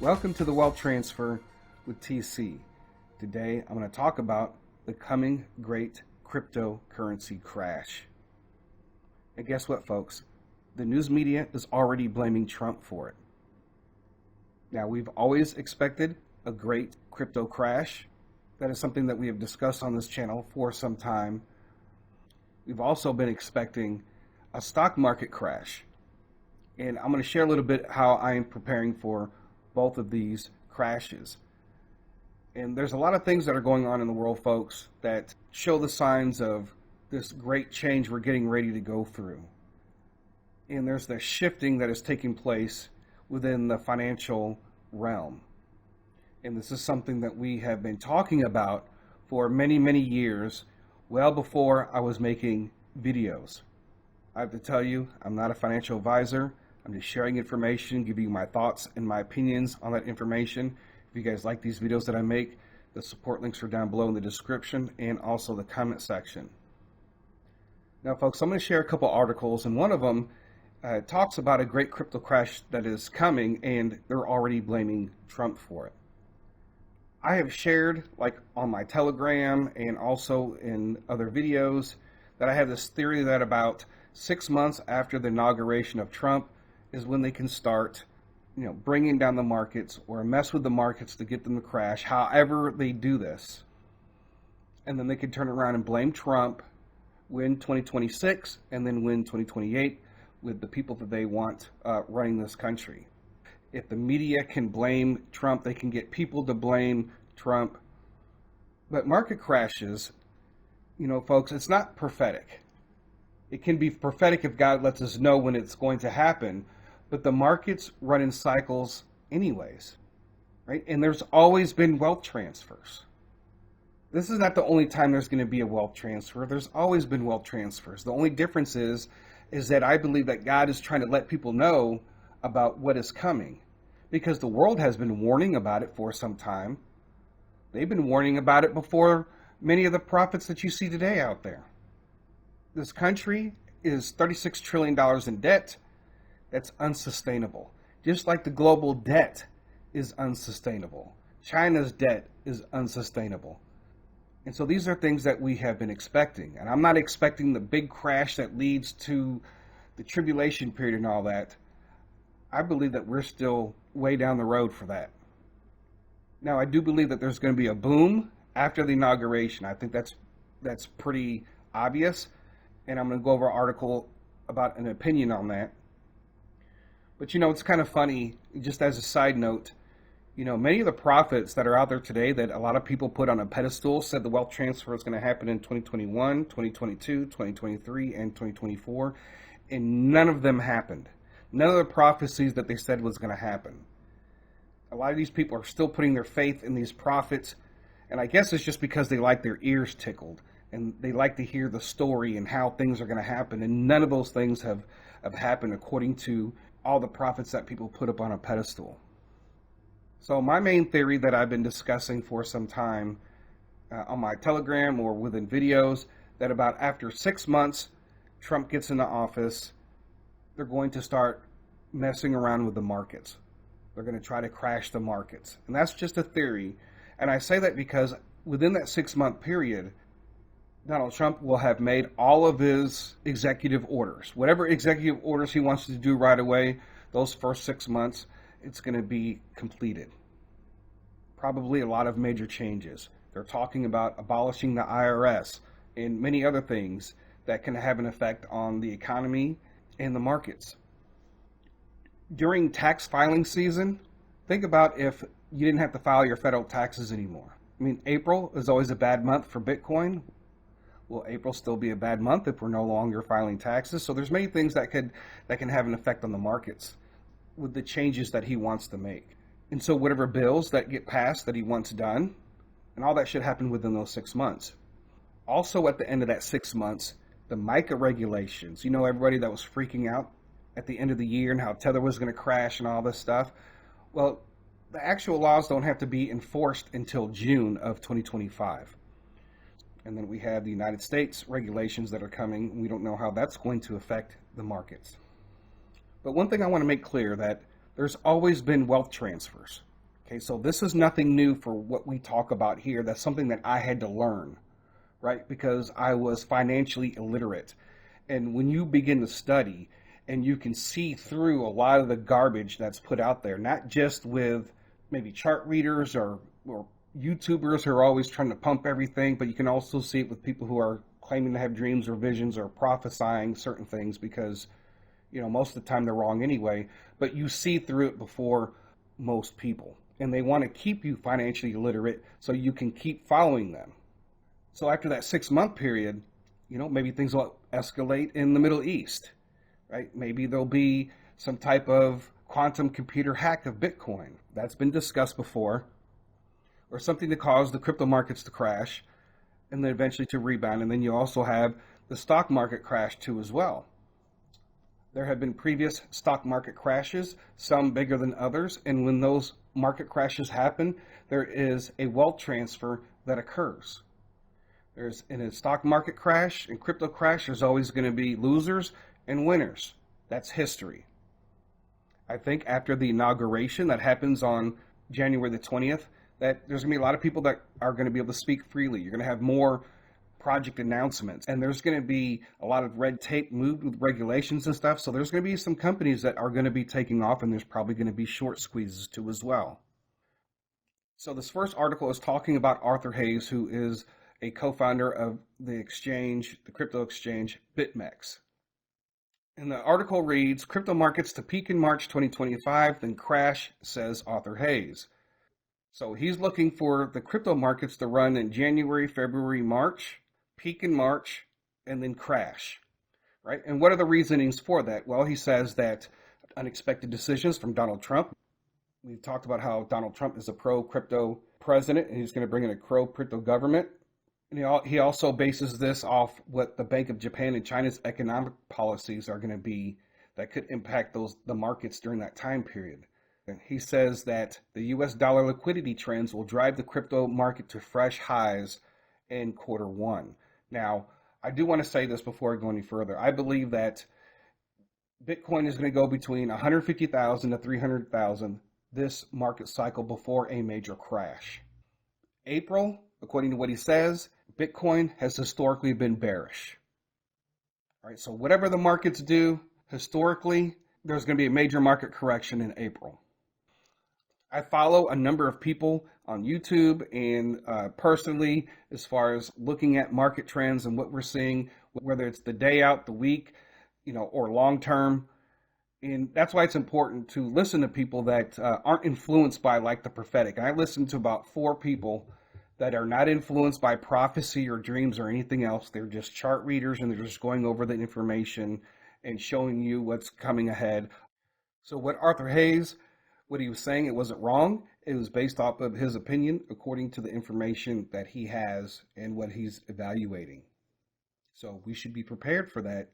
Welcome to the Wealth Transfer with TC. Today I'm going to talk about the coming great cryptocurrency crash. And guess what, folks? The news media is already blaming Trump for it. Now, we've always expected a great crypto crash. That is something that we have discussed on this channel for some time. We've also been expecting a stock market crash. And I'm going to share a little bit how I am preparing for both of these crashes. And there's a lot of things that are going on in the world, folks, that show the signs of this great change we're getting ready to go through. And there's the shifting that is taking place within the financial realm. And this is something that we have been talking about for many, many years, well before I was making videos. I have to tell you, I'm not a financial advisor. I'm just sharing information, giving you my thoughts and my opinions on that information. If you guys like these videos that I make, the support links are down below in the description and also the comment section. Now, folks, I'm going to share a couple articles, and one of them talks about a great crypto crash that is coming, and they're already blaming Trump for it. I have shared, like on my Telegram and also in other videos, that I have this theory that about 6 months after the inauguration of Trump is when they can start, bringing down the markets or mess with the markets to get them to crash, however they do this. And then they can turn around and blame Trump, win 2026, and then win 2028 with the people that they want running this country. If the media can blame Trump, they can get people to blame Trump. But market crashes, folks, it's not prophetic. It can be prophetic if God lets us know when it's going to happen, but the markets run in cycles anyways, right? And there's always been wealth transfers. This is not the only time there's going to be a wealth transfer. There's always been wealth transfers. The only difference is that I believe that God is trying to let people know about what is coming, because the world has been warning about it for some time. They've been warning about it before many of the prophets that you see today out there. This country is $36 trillion in debt. That's unsustainable. Just like the global debt is unsustainable. China's debt is unsustainable. And so these are things that we have been expecting. And I'm not expecting the big crash that leads to the tribulation period and all that. I believe that we're still way down the road for that. Now, I do believe that there's going to be a boom after the inauguration. I think that's pretty obvious. And I'm going to go over an article about an opinion on that. But, it's kind of funny, just as a side note, many of the prophets that are out there today that a lot of people put on a pedestal said the wealth transfer is going to happen in 2021, 2022, 2023, and 2024. And none of them happened. None of the prophecies that they said was going to happen. A lot of these people are still putting their faith in these prophets. And I guess it's just because they like their ears tickled. And they like to hear the story and how things are going to happen. And none of those things have happened according to all the prophets that people put up on a pedestal. So my main theory that I've been discussing for some time on my Telegram or within videos, that about after 6 months, Trump gets into office, they're going to start messing around with the markets. They're going to try to crash the markets. And that's just a theory. And I say that because within that 6-month period, Donald Trump will have made all of his executive orders. Whatever executive orders he wants to do right away, those first 6 months, it's going to be completed. Probably a lot of major changes. They're talking about abolishing the IRS and many other things that can have an effect on the economy and the markets. During tax filing season, think about if you didn't have to file your federal taxes anymore. April is always a bad month for Bitcoin. Will April still be a bad month if we're no longer filing taxes? So there's many things that can have an effect on the markets with the changes that he wants to make. And so whatever bills that get passed that he wants done, and all that should happen within those 6 months. Also at the end of that 6 months, the MiCA regulations. Everybody that was freaking out at the end of the year and how Tether was going to crash and all this stuff. Well, the actual laws don't have to be enforced until June of 2025. And then we have the United States regulations that are coming. We don't know how that's going to affect the markets. But one thing I want to make clear, that there's always been wealth transfers. Okay, so this is nothing new for what we talk about here. That's something that I had to learn, right? Because I was financially illiterate. And when you begin to study and you can see through a lot of the garbage that's put out there, not just with maybe chart readers or YouTubers who are always trying to pump everything, but you can also see it with people who are claiming to have dreams or visions or prophesying certain things because, most of the time they're wrong anyway, but you see through it before most people. And they want to keep you financially illiterate so you can keep following them. So after that 6-month period, maybe things will escalate in the Middle East, right? Maybe there'll be some type of quantum computer hack of Bitcoin. That's been discussed before. Or something to cause the crypto markets to crash and then eventually to rebound. And then you also have the stock market crash too as well. There have been previous stock market crashes, some bigger than others. And when those market crashes happen, there is a wealth transfer that occurs. In a stock market crash and crypto crash, there's always going to be losers and winners. That's history. I think after the inauguration that happens on January the 20th, that there's going to be a lot of people that are going to be able to speak freely. You're going to have more project announcements, and there's going to be a lot of red tape moved with regulations and stuff. So there's going to be some companies that are going to be taking off, and there's probably going to be short squeezes too as well. So this first article is talking about Arthur Hayes, who is a co-founder of the crypto exchange BitMEX. And the article reads, crypto markets to peak in March 2025, then crash, says Arthur Hayes. So he's looking for the crypto markets to run in January, February, March, peak in March, and then crash, right? And what are the reasonings for that? Well, he says that unexpected decisions from Donald Trump. We've talked about how Donald Trump is a pro-crypto president, and he's going to bring in a pro-crypto government. And he also bases this off what the Bank of Japan and China's economic policies are going to be that could impact the markets during that time period. He says that the US dollar liquidity trends will drive the crypto market to fresh highs in Q1. Now, I do want to say this before I go any further. I believe that Bitcoin is going to go between 150,000 to 300,000 this market cycle before a major crash. April, according to what he says, Bitcoin has historically been bearish. All right, so whatever the markets do historically, there's going to be a major market correction in April. I follow a number of people on YouTube and personally, as far as looking at market trends and what we're seeing, whether it's the day out, the week, or long term. And that's why it's important to listen to people that aren't influenced by like the prophetic. And I listen to about 4 people that are not influenced by prophecy or dreams or anything else. They're just chart readers and they're just going over the information and showing you what's coming ahead. So what Arthur Hayes, what he was saying, it wasn't wrong. It was based off of his opinion according to the information that he has and what he's evaluating. So we should be prepared for that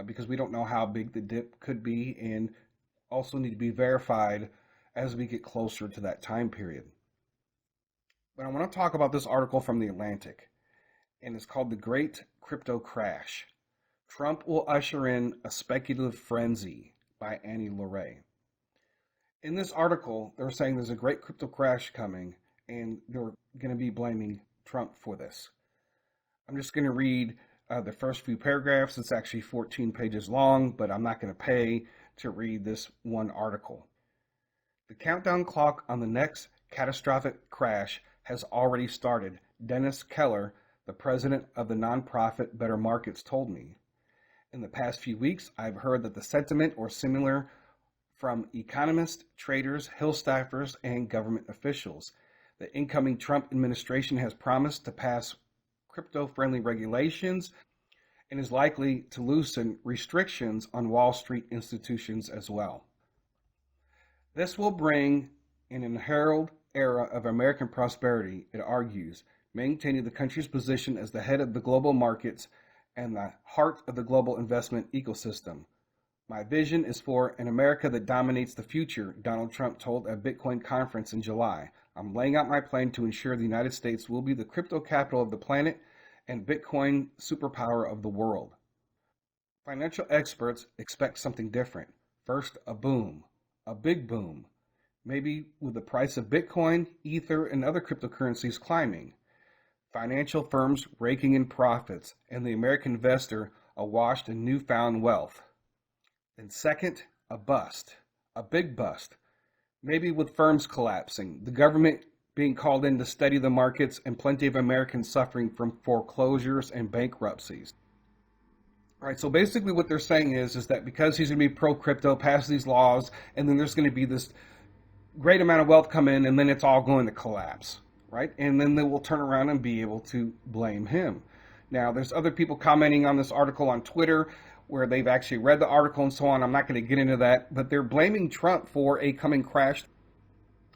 because we don't know how big the dip could be and also need to be verified as we get closer to that time period. But I want to talk about this article from The Atlantic, and it's called The Great Crypto Crash. Trump will usher in a speculative frenzy by Annie Laurie. In this article, they're saying there's a great crypto crash coming, and they're going to be blaming Trump for this. I'm just going to read the first few paragraphs. It's actually 14 pages long, but I'm not going to pay to read this one article. The countdown clock on the next catastrophic crash has already started, Dennis Keller, the president of the nonprofit Better Markets, told me. In the past few weeks, I've heard that the sentiment or similar from economists, traders, Hill staffers, and government officials. The incoming Trump administration has promised to pass crypto-friendly regulations and is likely to loosen restrictions on Wall Street institutions as well. This will bring an herald era of American prosperity, it argues, maintaining the country's position as the head of the global markets and the heart of the global investment ecosystem. My vision is for an America that dominates the future, Donald Trump told a Bitcoin conference in July. I'm laying out my plan to ensure the United States will be the crypto capital of the planet and Bitcoin superpower of the world. Financial experts expect something different. First, a boom, a big boom. Maybe with the price of Bitcoin, Ether, and other cryptocurrencies climbing, financial firms raking in profits, and the American investor awash in newfound wealth. And second, a bust, a big bust, maybe with firms collapsing, the government being called in to study the markets, and plenty of Americans suffering from foreclosures and bankruptcies. All right, so basically what they're saying is that because he's going to be pro-crypto, pass these laws, and then there's going to be this great amount of wealth come in, and then it's all going to collapse, right? And then they will turn around and be able to blame him. Now, there's other people commenting on this article on Twitter where they've actually read the article and so on. I'm not going to get into that, but they're blaming Trump for a coming crash.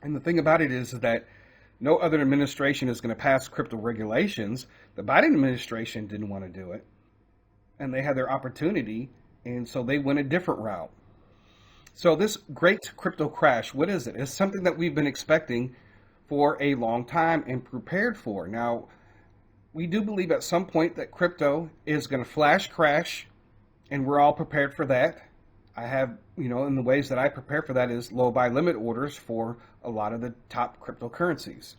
And the thing about it is that no other administration is going to pass crypto regulations. The Biden administration didn't want to do it, and they had their opportunity, and so they went a different route. So this great crypto crash, what is it? It's something that we've been expecting for a long time and prepared for. Now, we do believe at some point that crypto is going to flash crash, and we're all prepared for that. I have, in the ways that I prepare for that is low buy limit orders for a lot of the top cryptocurrencies.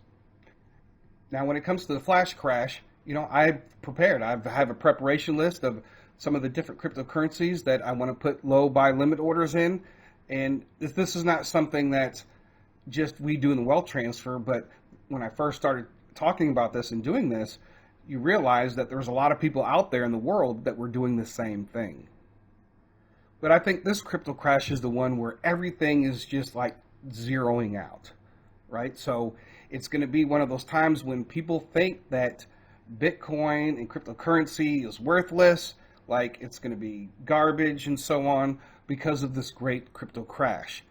Now, when it comes to the flash crash, I've prepared. I have a preparation list of some of the different cryptocurrencies that I want to put low buy limit orders in. And this is not something that just we do in the wealth transfer, but when I first started talking about this and doing this, you realize that there's a lot of people out there in the world that were doing the same thing. But I think this crypto crash is the one where everything is just like zeroing out, right? So it's going to be one of those times when people think that Bitcoin and cryptocurrency is worthless, like it's going to be garbage and so on because of this great crypto crash.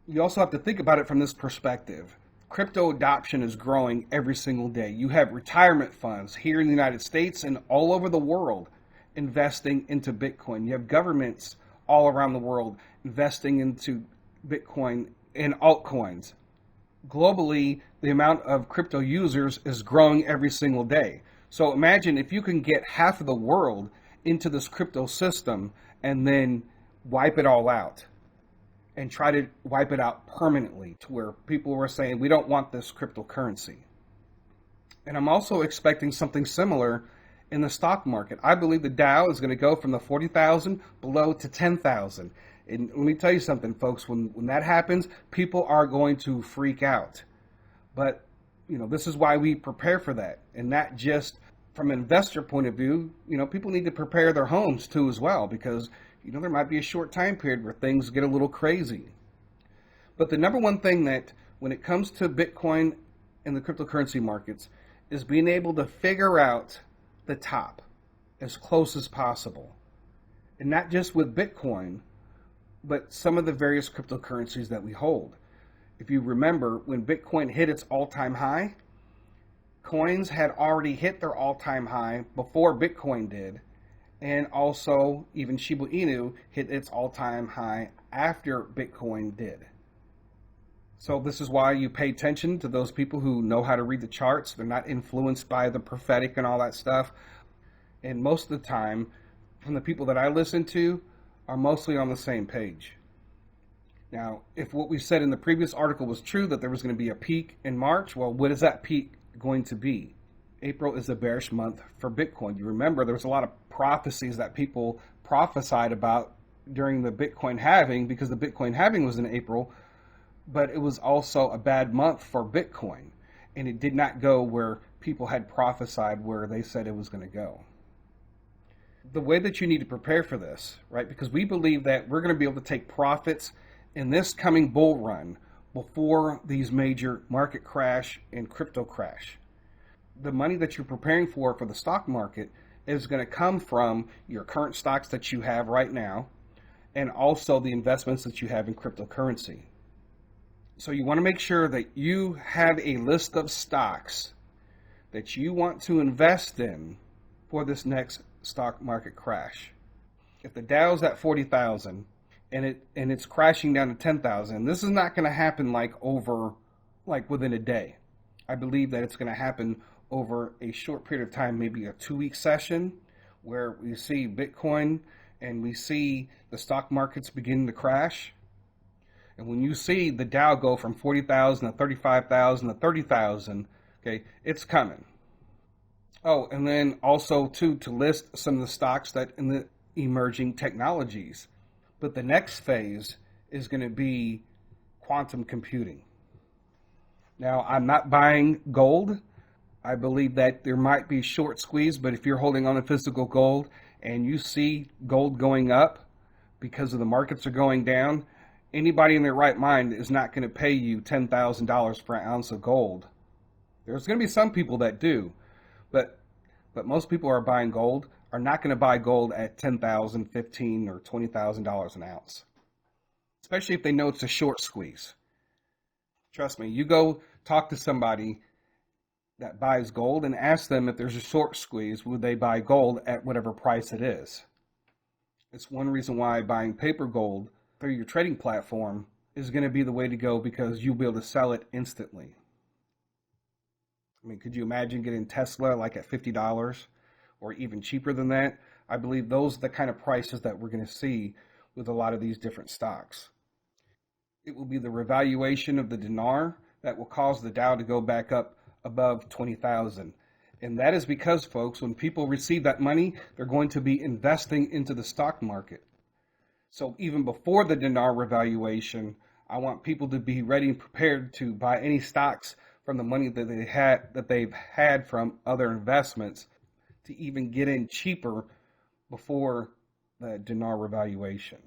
You also have to think about it from this perspective. Crypto adoption is growing every single day. You have retirement funds here in the United States and all over the world investing into Bitcoin. You have governments all around the world investing into Bitcoin and altcoins. Globally, the amount of crypto users is growing every single day. So imagine if you can get half of the world into this crypto system and then wipe it all out and try to wipe it out permanently to where people were saying, we don't want this cryptocurrency. And I'm also expecting something similar in the stock market. I believe the Dow is going to go from the 40,000 below to 10,000. And let me tell you something, folks, when that happens, people are going to freak out. But, this is why we prepare for that. And not just from an investor point of view, people need to prepare their homes too as well, because, there might be a short time period where things get a little crazy. But the number one thing that when it comes to Bitcoin and the cryptocurrency markets is being able to figure out the top as close as possible. And not just with Bitcoin, but some of the various cryptocurrencies that we hold. If you remember, when Bitcoin hit its all-time high, coins had already hit their all-time high before Bitcoin did, and also even Shiba Inu hit its all-time high after Bitcoin did. So this is why you pay attention to those people who know how to read the charts. They're not influenced by the prophetic and all that stuff. And most of the time, from the people that I listen to, are mostly on the same page. Now, if what we said in the previous article was true, that there was going to be a peak in March, well, what is that peak going to be? April is a bearish month for Bitcoin. You remember there was a lot of prophecies that people prophesied about during the Bitcoin halving, because the Bitcoin halving was in April, but it was also a bad month for Bitcoin, and it did not go where people had prophesied where they said it was going to go. The way that you need to prepare for this, right, because we believe that we're going to be able to take profits in this coming bull run before these major market crash and crypto crash. The money that you're preparing for the stock market is going to come from your current stocks that you have right now, and also the investments that you have in cryptocurrency. So you want to make sure that you have a list of stocks that you want to invest in for this next stock market crash. If the Dow's at 40,000 and it's crashing down to 10,000, this is not going to happen within a day. I believe that it's going to happen over a short period of time, maybe a 2-week session, where we see Bitcoin and we see the stock markets begin to crash. And when you see the Dow go from 40,000 to 35,000 to 30,000, okay, it's coming. Oh, and then also too to list some of the stocks that in the emerging technologies. But the next phase is going to be quantum computing. Now, I'm not buying gold. I believe that there might be short squeeze, but if you're holding on to physical gold and you see gold going up because of the markets are going down, anybody in their right mind is not going to pay you $10,000 for an ounce of gold. There's going to be some people that do, but most people are buying gold are not going to buy gold at $10,000, $15,000, or $20,000 an ounce, especially if they know it's a short squeeze. Trust me, you go talk to somebody that buys gold and ask them if there's a short squeeze, would they buy gold at whatever price it is? It's one reason why buying paper gold through your trading platform is going to be the way to go, because you'll be able to sell it instantly. I mean, could you imagine getting Tesla like at $50 or even cheaper than that? I believe those are the kind of prices that we're going to see with a lot of these different stocks. It will be the revaluation of the dinar that will cause the Dow to go back up above 20,000. And that is because, folks, when people receive that money, they're going to be investing into the stock market. So even before the dinar revaluation, I want people to be ready and prepared to buy any stocks from the money that they've had from other investments, to even get in cheaper before the dinar revaluation.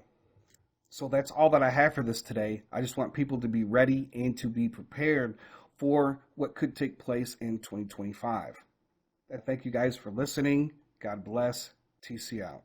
So that's all that I have for this today. I just want people to be ready and to be prepared for what could take place in 2025. And thank you guys for listening. God bless. TC out.